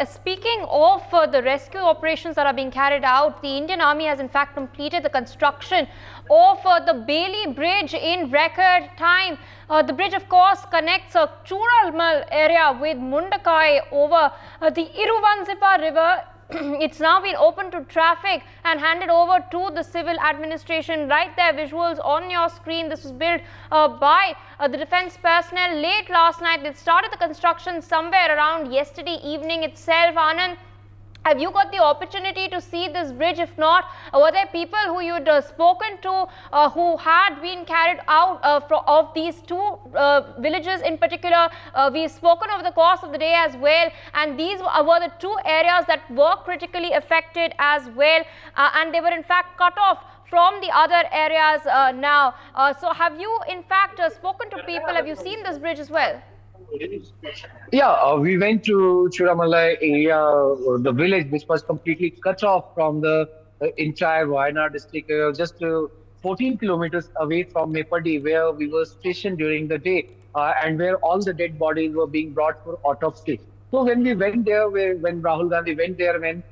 speaking of the rescue operations that are being carried out, the Indian Army has in fact completed the construction of the Bailey Bridge in record time. The bridge, of course, connects Churalmal area with Mundakai over the Iruvanzipa River. It's now been opened to traffic and handed over to the civil administration. Right there, visuals on your screen. This was built by the defense personnel late last night. They started the construction somewhere around yesterday evening itself. Anand, have you got the opportunity to see this bridge? If not, were there people who you'd spoken to who had been carried out of these two villages in particular? We've spoken over the course of the day as well, and these were the two areas that were critically affected as well, and they were in fact cut off from the other areas now. So have you in fact spoken to people? Have you seen this bridge as well? Yeah, we went to Churamalai area, the village which was completely cut off from the entire Wayanad district, just 14 kilometers away from Mepadi, where we were stationed during the day, and where all the dead bodies were being brought for autopsy. So when we went there, when Rahul Gandhi went there, when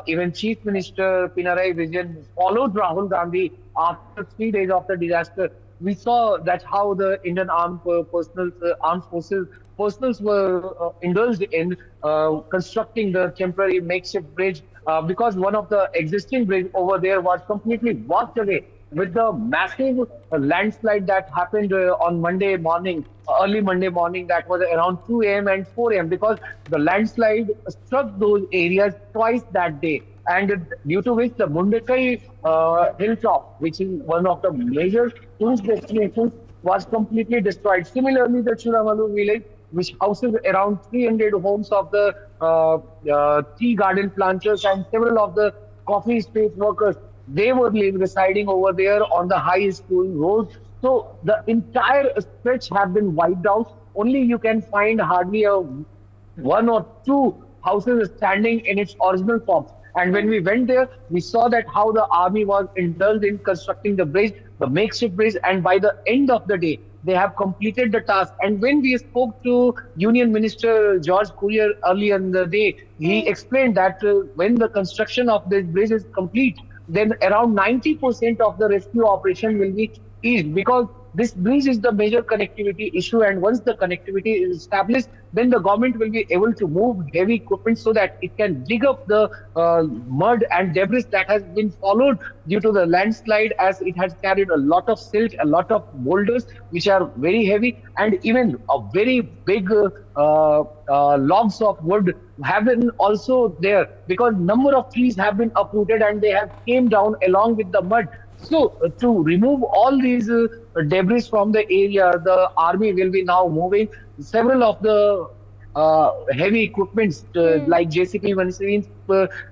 even Chief Minister Pinarayi Vijayan followed Rahul Gandhi after 3 days of the disaster, we saw that how the Indian armed forces personnel were indulged in constructing the temporary makeshift bridge, because one of the existing bridge over there was completely washed away with the massive landslide that happened on Monday morning, early Monday morning, that was around 2 a.m. and 4 a.m. because the landslide struck those areas twice that day. And due to which the Mundakai hilltop, which is one of the major tourist destinations, was completely destroyed. Similarly, the Churamalu village, which houses around 300 homes of the tea garden planters and several of the coffee estate workers, they were residing over there on the high school road. So the entire stretch have been wiped out. Only you can find hardly one or two houses standing in its original form. And when we went there, we saw that how the army was indulged in constructing the bridge, the makeshift bridge, and by the end of the day, they have completed the task. And when we spoke to Union Minister George Courier earlier in the day, he explained that when the construction of this bridge is complete, then around 90% of the rescue operation will be eased, because this bridge is the major connectivity issue, and once the connectivity is established, then the government will be able to move heavy equipment so that it can dig up the mud and debris that has been followed due to the landslide, as it has carried a lot of silt, a lot of boulders which are very heavy, and even a very big logs of wood have been also there, because number of trees have been uprooted and they have came down along with the mud. So to remove all these debris from the area, the army will be now moving several of the heavy equipments like JCB machines,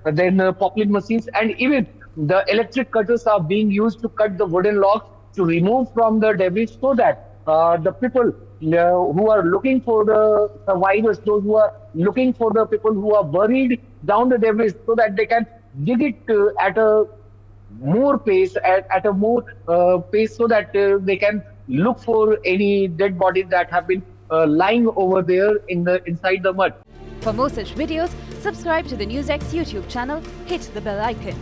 then poplin machines, and even the electric cutters are being used to cut the wooden logs to remove from the debris, so that the people who are looking for the survivors, those who are looking for the people who are buried down the debris, so that they can dig it at a more pace, at a more pace, so that they can look for any dead bodies that have been lying over there inside the mud. For more such videos, subscribe to the NewsX YouTube channel, hit the bell icon.